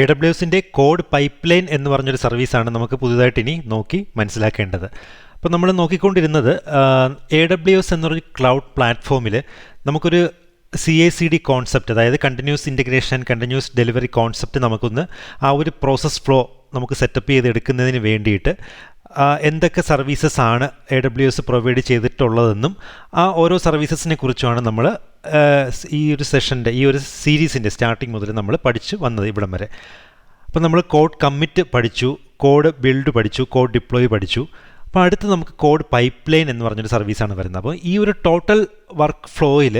AWSന്റെ code pipeline എന്ന് പറഞ്ഞൊരു സർവീസാണ് നമുക്ക് പുതുതായിട്ട് ഇനി നോക്കി മനസ്സിലാക്കേണ്ടത്. അപ്പോൾ നമ്മൾ നോക്കിക്കൊണ്ടിരുന്നത് AWS എന്നൊരു ക്ലൗഡ് പ്ലാറ്റ്ഫോമിൽ നമുക്കൊരു CI/CD കോൺസെപ്റ്റ്, അതായത് continuous integration, continuous delivery concept നമുക്കൊന്ന് ആ ഒരു പ്രോസസ് ഫ്ലോ നമുക്ക് സെറ്റപ്പ് ചെയ്തെടുക്കുന്നതിന് വേണ്ടിയിട്ട് എന്തൊക്കെ സർവീസസ് ആണ് AWS പ്രൊവൈഡ് ചെയ്തിട്ടുള്ളതെന്നും ആ ഓരോ സർവീസസിനെ കുറിച്ചുമാണ് നമ്മൾ ഈ ഒരു സെഷൻ്റെ ഈ ഒരു സീരീസിൻ്റെ സ്റ്റാർട്ടിങ് മുതൽ നമ്മൾ പഠിച്ചു വന്നത് ഇവിടം വരെ. അപ്പോൾ നമ്മൾ കോഡ് കമ്മിറ്റ് പഠിച്ചു, കോഡ് ബിൽഡ് പഠിച്ചു, കോഡ് ഡിപ്ലോയ് പഠിച്ചു. അപ്പോൾ അടുത്ത് നമുക്ക് കോഡ് പൈപ്പ്ലൈൻ എന്ന് പറഞ്ഞൊരു സർവീസാണ് വരുന്നത്. അപ്പോൾ ഈ ഒരു ടോട്ടൽ വർക്ക് ഫ്ലോയിൽ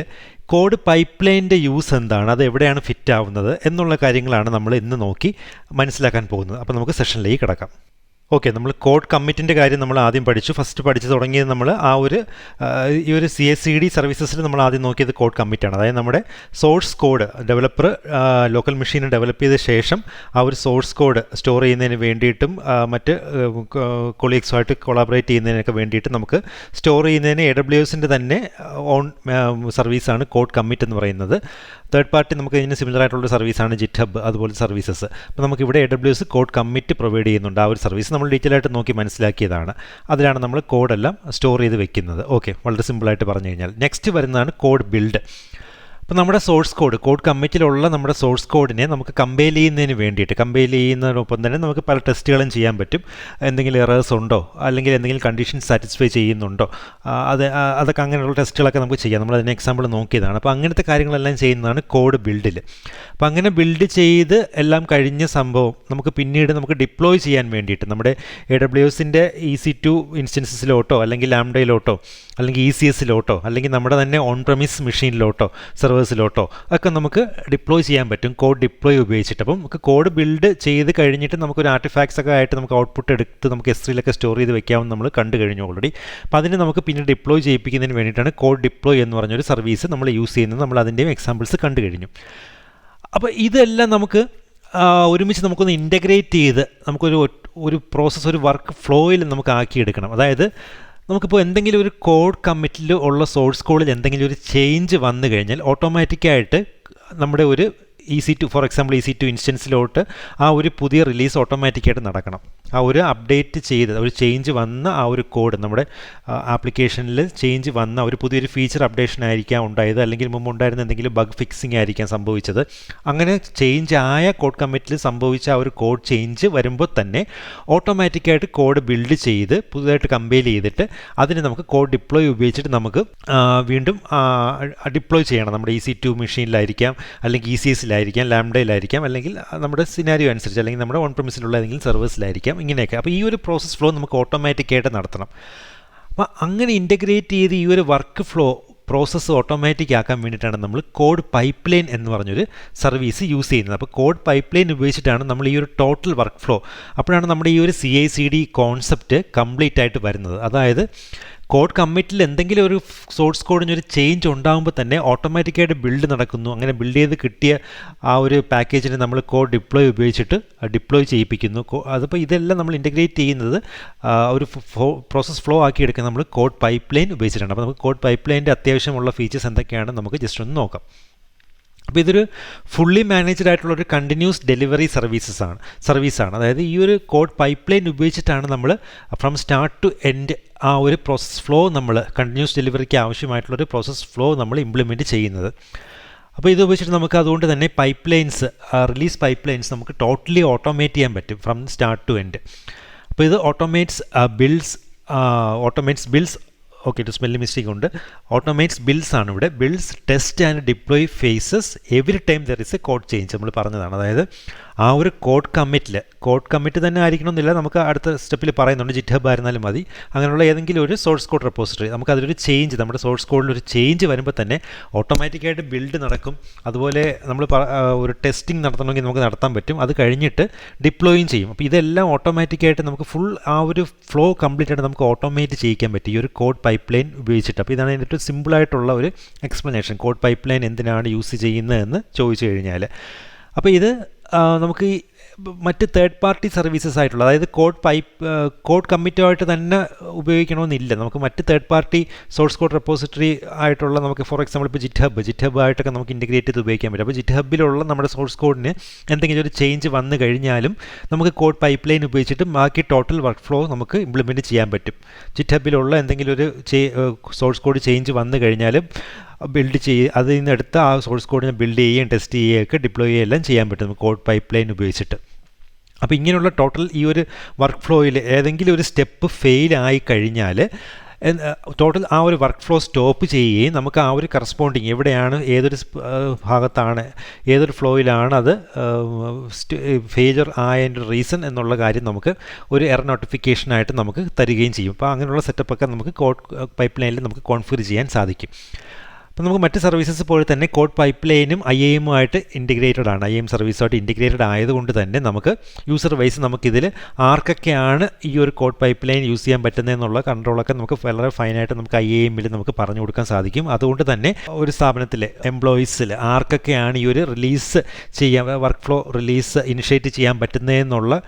കോഡ് പൈപ്പ്ലൈൻ്റെ യൂസ് എന്താണ്, അത് എവിടെയാണ് ഫിറ്റ് ആവുന്നത് എന്നുള്ള കാര്യങ്ങളാണ് നമ്മൾ ഇന്ന് നോക്കി മനസ്സിലാക്കാൻ പോകുന്നത്. അപ്പോൾ നമുക്ക് സെഷനിലേക്ക് കിടക്കാം. ഓക്കെ, നമ്മൾ കോഡ് കമ്മിറ്റിൻ്റെ കാര്യം നമ്മൾ ആദ്യം പഠിച്ചു. ഫസ്റ്റ് പഠിച്ചു തുടങ്ങിയത് നമ്മൾ ഈ ഒരു CI/CD സർവീസസിൽ നമ്മൾ ആദ്യം നോക്കിയത് കോഡ് കമ്മിറ്റാണ്. അതായത് നമ്മുടെ source code developer local machine develop ചെയ്ത ശേഷം ആ ഒരു സോഴ്സ് കോഡ് സ്റ്റോർ ചെയ്യുന്നതിന് വേണ്ടിയിട്ടും മറ്റ് കൊളീഗ്സുമായിട്ട് കൊളാബറേറ്റ് ചെയ്യുന്നതിനൊക്കെ വേണ്ടിയിട്ട് നമുക്ക് സ്റ്റോർ ചെയ്യുന്നതിന് AWSൻ്റെ തന്നെ ഓൺ സർവീസാണ് കോഡ് കമ്മിറ്റ് എന്ന് പറയുന്നത്. തേർഡ് പാർട്ടി നമുക്ക് ഇതിന് സിമിലർ ആയിട്ടുള്ള സർവീസാണ് GitHub, അതുപോലെ സർവീസസ്. അപ്പോൾ നമുക്കിവിടെ AWS കോഡ് കമ്മിറ്റ് പ്രൊവൈഡ് ചെയ്യുന്നുണ്ട്. ആ ഒരു സർവീസ് നമ്മൾ ഡീറ്റെയിൽ ആയിട്ട് നോക്കി മനസ്സിലാക്കിയതാണ്. അതിലാണ് നമ്മൾ കോഡെല്ലാം സ്റ്റോർ ചെയ്ത് വെക്കുന്നത്. ഓക്കെ, വളരെ സിമ്പിളായിട്ട് പറഞ്ഞു കഴിഞ്ഞാൽ നെക്സ്റ്റ് വരുന്നതാണ് കോഡ് ബിൽഡ്. അപ്പോൾ നമ്മുടെ സോഴ്സ് കോഡ് കമ്മിറ്റിലുള്ള നമ്മുടെ സോഴ്സ് കോഡിനെ നമുക്ക് കമ്പൈൽ ചെയ്യുന്നതിനൊപ്പം തന്നെ നമുക്ക് പല ടെസ്റ്റുകളും ചെയ്യാൻ പറ്റും. എന്തെങ്കിലും എറേഴ്സ് ഉണ്ടോ, അല്ലെങ്കിൽ എന്തെങ്കിലും കണ്ടീഷൻ സാറ്റിസ്ഫൈ ചെയ്യുന്നുണ്ടോ, അതൊക്കെ അങ്ങനെയുള്ള ടെസ്റ്റുകളൊക്കെ നമുക്ക് ചെയ്യാം. നമ്മൾ അതിന് എക്സാമ്പിൾ നോക്കിയതാണ്. അപ്പോൾ അങ്ങനത്തെ കാര്യങ്ങളെല്ലാം ചെയ്യുന്നതാണ് കോഡ് ബിൽഡിൽ. അപ്പോൾ അങ്ങനെ ബിൽഡ് ചെയ്ത് എല്ലാം കഴിഞ്ഞ സംഭവം നമുക്ക് ഡിപ്ലോയ് ചെയ്യാൻ വേണ്ടിയിട്ട് നമ്മുടെ AWSൻ്റെ EC2 ഇൻസ്റ്റൻസസിലോട്ടോ അല്ലെങ്കിൽ ലാംഡയിലോട്ടോ അല്ലെങ്കിൽ ECSലോട്ടോ അല്ലെങ്കിൽ നമ്മുടെ തന്നെ ഓൺ പ്രമിസ് മെഷീനിലോട്ടോ സെർവേഴ്സിലോട്ടോ ഒക്കെ നമുക്ക് ഡിപ്ലോയ് ചെയ്യാൻ പറ്റും കോഡ് ഡിപ്ലോയ് ഉപയോഗിച്ചിട്ട്. അപ്പം നമുക്ക് കോഡ് ബിൽഡ് ചെയ്ത് കഴിഞ്ഞിട്ട് നമുക്കൊരു ആർട്ടിഫാക്ട്സ് ഒക്കെ ആയിട്ട് നമുക്ക് ഔട്ട്പുട്ട് എടുത്ത് നമുക്ക് S3-ലൊക്കെ സ്റ്റോർ ചെയ്ത് വെക്കാമെന്ന് നമ്മൾ കണ്ടു കഴിഞ്ഞു ഓൾറെഡി. അപ്പോൾ അതിന് നമുക്ക് പിന്നെ ഡിപ്ലോയ് ചെയ്യിപ്പിക്കുന്നതിന് വേണ്ടിയിട്ടാണ് കോഡ് ഡിപ്ലോയ് എന്ന് പറഞ്ഞൊരു സർവീസ് നമ്മൾ യൂസ് ചെയ്യുന്നത്. നമ്മൾ അതിൻ്റെയും എക്സാമ്പിൾസ് കണ്ടു കഴിഞ്ഞു. അപ്പോൾ ഇതെല്ലാം നമുക്ക് ഒരുമിച്ച് നമുക്കൊന്ന് ഇൻ്റഗ്രേറ്റ് ചെയ്ത് നമുക്കൊരു പ്രോസസ്സ്, ഒരു വർക്ക് ഫ്ലോയിൽ നമുക്ക് ആക്കിയെടുക്കണം. അതായത് നമുക്കിപ്പോൾ എന്തെങ്കിലും ഒരു കോഡ് കമ്മിറ്റിൽ ഉള്ള സോഴ്സ് കോഡിൽ എന്തെങ്കിലും ഒരു ചേഞ്ച് വന്നു കഴിഞ്ഞാൽ ഓട്ടോമാറ്റിക്കായിട്ട് നമ്മുടെ ഒരു ഫോർ എക്സാമ്പിൾ EC2 ഇൻസ്റ്റൻസിലോട്ട് ആ ഒരു പുതിയ റിലീസ് ഓട്ടോമാറ്റിക്കായിട്ട് നടക്കണം. ആ ഒരു അപ്ഡേറ്റ് ചെയ്ത് ഒരു ചേഞ്ച് വന്ന ആ ഒരു കോഡ് നമ്മുടെ ആപ്ലിക്കേഷനിൽ ചേഞ്ച് വന്ന ഒരു പുതിയൊരു ഫീച്ചർ അപ്ഡേഷൻ ആയിരിക്കാം ഉണ്ടായത്, അല്ലെങ്കിൽ മുമ്പ് ഉണ്ടായിരുന്ന എന്തെങ്കിലും ബഗ് ഫിക്സിങ് ആയിരിക്കാം സംഭവിച്ചത്. അങ്ങനെ ചേഞ്ച് ആയ കോഡ് കമ്മിറ്റിൽ സംഭവിച്ച ആ ഒരു കോഡ് ചേഞ്ച് വരുമ്പോൾ തന്നെ ഓട്ടോമാറ്റിക്കായിട്ട് കോഡ് ബിൽഡ് ചെയ്ത് പുതുതായിട്ട് കമ്പൈൽ ചെയ്തിട്ട് അതിന് നമുക്ക് കോഡ് ഡിപ്ലോയ് ഉപയോഗിച്ചിട്ട് നമുക്ക് വീണ്ടും ഡിപ്ലോയ് ചെയ്യണം. നമ്മുടെ EC2 മെഷീനിലായിരിക്കാം, അല്ലെങ്കിൽ ECSലായിരിക്കാം, ലാംഡയിലായിരിക്കാം, അല്ലെങ്കിൽ നമ്മുടെ സിനാരിയോ അനുസരിച്ച്, അല്ലെങ്കിൽ നമ്മുടെ ഓൺ പ്രമിസിലുള്ള ഏതെങ്കിലും സർവീസിലായിരിക്കാം, ഇങ്ങനെയൊക്കെ. അപ്പോൾ ഈ ഒരു പ്രോസസ് ഫ്ലോ നമുക്ക് ഓട്ടോമാറ്റിക്കായിട്ട് നടത്തണം. അപ്പോൾ അങ്ങനെ ഇൻ്റഗ്രേറ്റ് ചെയ്ത് ഈ ഒരു വർക്ക് ഫ്ലോ പ്രോസസ്സ് ഓട്ടോമാറ്റിക് ആക്കാൻ വേണ്ടിയിട്ടാണ് നമ്മൾ കോഡ് പൈപ്പ്ലൈൻ എന്ന് പറഞ്ഞൊരു സർവീസ് യൂസ് ചെയ്യുന്നത്. അപ്പോൾ കോഡ് പൈപ്പ്ലൈൻ ഉപയോഗിച്ചിട്ടാണ് നമ്മൾ ഈ ഒരു ടോട്ടൽ വർക്ക് ഫ്ലോ, അപ്പോഴാണ് നമ്മുടെ ഈ ഒരു CI/CD കോൺസെപ്റ്റ് കംപ്ലീറ്റ് ആയിട്ട് വരുന്നത്. അതായത് കോഡ് കമ്മിറ്റിൽ എന്തെങ്കിലും ഒരു സോഴ്സ് കോഡിനൊരു ചേഞ്ച് ഉണ്ടാകുമ്പോൾ തന്നെ ഓട്ടോമാറ്റിക്കായിട്ട് ബിൽഡ് നടക്കുന്നു. അങ്ങനെ ബിൽഡ് ചെയ്ത് കിട്ടിയ ആ ഒരു പാക്കേജിനെ നമ്മൾ കോഡ് ഡിപ്ലോയ് ഉപയോഗിച്ചിട്ട് ഡിപ്ലോയ് ചെയ്യിപ്പിക്കുന്നു. അതിപ്പോൾ ഇതെല്ലാം നമ്മൾ ഇൻ്റഗ്രേറ്റ് ചെയ്യുന്നത് ഒരു പ്രോസസ് ഫ്ലോ ആക്കി എടുക്കാൻ നമ്മൾ കോഡ് പൈപ്പ്ലൈൻ ഉപയോഗിച്ചിട്ടാണ്. അപ്പോൾ നമുക്ക് കോഡ് പൈപ്പ്ലൈൻ്റെ അത്യാവശ്യമുള്ള ഫീച്ചേഴ്സ് എന്തൊക്കെയാണ് നമുക്ക് ജസ്റ്റ് ഒന്ന് നോക്കാം. അപ്പോൾ ഇതൊരു ഫുള്ളി മാനേജ്ഡ് ആയിട്ടുള്ളൊരു കണ്ടിന്യൂസ് ഡെലിവറി സർവീസാണ്. അതായത് ഈ ഒരു കോഡ് പൈപ്പ്ലൈൻ ഉപയോഗിച്ചിട്ടാണ് നമ്മൾ ഫ്രം സ്റ്റാർട്ട് ടു എൻഡ് ആ ഒരു പ്രോസസ് ഫ്ലോ നമ്മൾ കണ്ടിന്യൂസ് ഡെലിവറിക്ക് ആവശ്യമായിട്ടുള്ളൊരു പ്രോസസ് ഫ്ലോ നമ്മൾ ഇംപ്ലിമെൻറ്റ് ചെയ്യുന്നത്. അപ്പോൾ ഇത് ഉപയോഗിച്ചിട്ട് നമുക്ക് അതുകൊണ്ട് തന്നെ റിലീസ് പൈപ്പ്ലൈൻസ് നമുക്ക് ടോട്ടലി ഓട്ടോമേറ്റ് ചെയ്യാൻ പറ്റും ഫ്രം സ്റ്റാർട്ട് ടു എൻഡ്. അപ്പോൾ ഇത് ഓട്ടോമേറ്റ്സ് ബിൽഡ്സ് ഓക്കെ, ഒരു സ്പെല്ലിംഗ് മിസ്റ്റേക്ക് ഉണ്ട്. ഓട്ടോമേറ്റ്സ് ബിൽഡ്സ് ആണ് ഇവിടെ. Builds, test and deploy phases every time there is a code change നമ്മൾ പറഞ്ഞതാണ്. അതായത് ആ ഒരു കോഡ് കമ്മിറ്റ് തന്നെ ആയിരിക്കണമെന്നില്ല, നമുക്ക് അടുത്ത സ്റ്റെപ്പിൽ പറയുന്നുണ്ട് GitHub ആയിരുന്നാലും മതി. അങ്ങനെയുള്ള ഏതെങ്കിലും ഒരു സോഴ്സ് കോഡ് റെപ്പോസിറ്ററി നമുക്കതിലൊരു ചേഞ്ച്, നമ്മുടെ സോഴ്സ് കോഡിലൊരു ചേഞ്ച് വരുമ്പോൾ തന്നെ ഓട്ടോമാറ്റിക്കായിട്ട് ബിൽഡ് നടക്കും. അതുപോലെ നമ്മൾ ഒരു ടെസ്റ്റിംഗ് നടത്തണമെങ്കിൽ നമുക്ക് നടത്താൻ പറ്റും. അത് കഴിഞ്ഞിട്ട് ഡിപ്ലോയും ചെയ്യും. അപ്പോൾ ഇതെല്ലാം ഓട്ടോമാറ്റിക്കായിട്ട് നമുക്ക് ഫുൾ ആ ഒരു ഫ്ലോ കംപ്ലീറ്റ് ആയിട്ട് നമുക്ക് ഓട്ടോമേറ്റ് ചെയ്യിക്കാൻ പറ്റും ഈ ഒരു കോഡ് പൈപ്പ്ലൈൻ ഉപയോഗിച്ചിട്ട്. അപ്പോൾ ഇതാണ് അതിൻ്റെ ഏറ്റവും സിമ്പിളായിട്ടുള്ള ഒരു എക്സ്പ്ലനേഷൻ. കോഡ് പൈപ്പ്ലൈൻ എന്തിനാണ് യൂസ് ചെയ്യുന്നതെന്ന് ചോദിച്ചു കഴിഞ്ഞാൽ, അപ്പോൾ ഇത് നമുക്ക് മറ്റ് തേർഡ് പാർട്ടി സർവീസസ് ആയിട്ടുള്ള, അതായത് കോഡ് കമ്മിറ്റുമായിട്ട് തന്നെ ഉപയോഗിക്കണമെന്നില്ല. നമുക്ക് മറ്റ് third party source code repository ആയിട്ടുള്ള, നമുക്ക് ഫോർ എക്സാമ്പിൾ ഇപ്പോൾ ജിറ്റ് ആയിട്ടൊക്കെ നമുക്ക് ഇൻറ്റഗ്രേറ്റ് ചെയ്ത് ഉപയോഗിക്കാൻ പറ്റും. അപ്പോൾ ജിറ്റ് ഹബിലുള്ള നമ്മുടെ സോഴ്സ് കോഡിന് എന്തെങ്കിലും ഒരു ചേഞ്ച് വന്നു കഴിഞ്ഞാലും നമുക്ക് കോഡ് പൈപ്പ് ലൈൻ ഉപയോഗിച്ചിട്ട് ബാക്കി ടോട്ടൽ വർക്ക് ഫ്ലോ നമുക്ക് ഇംപ്ലിമെൻറ്റ് ചെയ്യാൻ പറ്റും. ജിറ്റ് ഹബിലുള്ള എന്തെങ്കിലും ഒരു സോഴ്സ് കോഡ് ചേഞ്ച് വന്നു കഴിഞ്ഞാലും അതിൽ നിന്ന് എടുത്ത് ആ സോഴ്സ് കോഡിനെ ബിൽഡ് ചെയ്യുകയും ടെസ്റ്റ് ചെയ്യുകയൊക്കെ ഡിപ്ലോയ് ചെയ്യുകയും എല്ലാം ചെയ്യാൻ പറ്റും കോഡ് പൈപ്പ് ലൈൻ ഉപയോഗിച്ചിട്ട്. അപ്പോൾ ഇങ്ങനെയുള്ള ടോട്ടൽ ഈ ഒരു വർക്ക് ഫ്ലോയിൽ ഏതെങ്കിലും ഒരു സ്റ്റെപ്പ് ഫെയിൽ ആയി കഴിഞ്ഞാൽ ടോട്ടൽ ആ ഒരു വർക്ക് ഫ്ലോ സ്റ്റോപ്പ് ചെയ്യുകയും നമുക്ക് ആ ഒരു കറസ്പോണ്ടിങ് എവിടെയാണ്, ഏതൊരു ഭാഗത്താണ്, ഏതൊരു ഫ്ലോയിലാണ് അത് ഫെയിലിയർ ആയതിൻ്റെ റീസൺ എന്നുള്ള കാര്യം നമുക്ക് ഒരു എറർ നോട്ടിഫിക്കേഷനായിട്ട് നമുക്ക് തരികയും ചെയ്യും. അപ്പോൾ അങ്ങനെയുള്ള സെറ്റപ്പൊക്കെ നമുക്ക് കോഡ് പൈപ്പ് ലൈനിൽ നമുക്ക് കോൺഫിഗർ ചെയ്യാൻ സാധിക്കും. അപ്പോൾ നമുക്ക് മറ്റ് സർവീസസ് പോലെ തന്നെ കോഡ് പൈപ്പ് ലൈനും IAMുമായിട്ട് ഇൻറ്റിഗ്രേറ്റഡ് ആണ്. IAM സർവീസുമായിട്ട് ഇൻറ്റിഗ്രേറ്റഡ് ആയതുകൊണ്ട് തന്നെ നമുക്ക് യൂസർ വൈസ് നമുക്കിതിൽ ആർക്കൊക്കെയാണ് ഈ ഒരു കോഡ് പൈപ്പ് ലൈൻ യൂസ് ചെയ്യാൻ പറ്റുന്നതെന്നുള്ള കൺട്രോളൊക്കെ നമുക്ക് വളരെ ഫൈനായിട്ട് നമുക്ക് IAMൽ നമുക്ക് പറഞ്ഞു കൊടുക്കാൻ സാധിക്കും. അതുകൊണ്ട് തന്നെ ഒരു സ്ഥാപനത്തിലെ എംപ്ലോയീസിൽ ആർക്കൊക്കെയാണ് ഈ ഒരു release work flow release initiate ചെയ്യാൻ പറ്റുന്നതെന്നുള്ള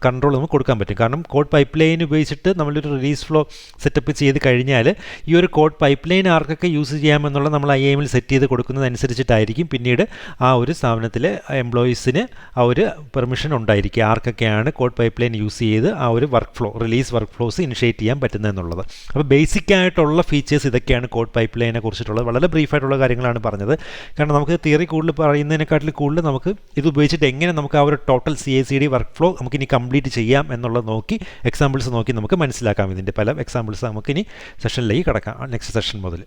കൺട്രോൾ നമുക്ക് കൊടുക്കാൻ പറ്റും. കാരണം കോഡ് പൈപ്പ് ലൈൻ ഉപയോഗിച്ചിട്ട് നമ്മളൊരു റിലീസ് ഫ്ലോ സെറ്റപ്പ് ചെയ്ത് കഴിഞ്ഞാൽ ഈ ഒരു കോഡ് പൈപ്പ് ലൈൻ ആർക്കൊക്കെ യൂസ് ചെയ്യാമെന്നുള്ള നമ്മൾ IAMൽ സെറ്റ് ചെയ്ത് കൊടുക്കുന്നതനുസരിച്ചിട്ടായിരിക്കും പിന്നീട് ആ ഒരു സ്ഥാപനത്തിലെ എംപ്ലോയീസിന് ആ ഒരു പെർമിഷൻ ഉണ്ടായിരിക്കും ആർക്കൊക്കെയാണ് കോഡ് പൈപ്പ് ലൈൻ യൂസ് ചെയ്ത് ആ ഒരു റിലീസ് വർക്ക് ഫ്ലോസ് ഇനിഷ്യേറ്റ് ചെയ്യാൻ പറ്റുന്നതെന്നുള്ളത്. അപ്പോൾ ബേസിക് ആയിട്ടുള്ള ഫീച്ചേഴ്സ് ഇതൊക്കെയാണ് കോഡ് പൈപ്പ് ലൈനെ കുറിച്ചിട്ടുള്ളത്. വളരെ ബ്രീഫായിട്ടുള്ള കാര്യങ്ങളാണ് പറഞ്ഞത്. കാരണം നമുക്ക് തിയറി കൂടുതൽ പറയുന്നതിനെക്കാട്ടിൽ കൂടുതൽ നമുക്ക് ഇത് ഉപയോഗിച്ചിട്ട് എങ്ങനെ നമുക്ക് ആ ഒരു ടോട്ടൽ CI/CD വർക്ക് ഫ്ലോ നമുക്കിനി കംപ്ലീറ്റ് ചെയ്യാം എന്നുള്ളത് നോക്കി എക്സാമ്പിൾസ് നോക്കി നമുക്ക് മനസ്സിലാക്കാം. ഇതിൻ്റെ പല എക്സാമ്പിൾസ് നമുക്കിനി സെഷനിലേക്ക് കിടക്കാം, നെക്സ്റ്റ് സെഷൻ മുതൽ.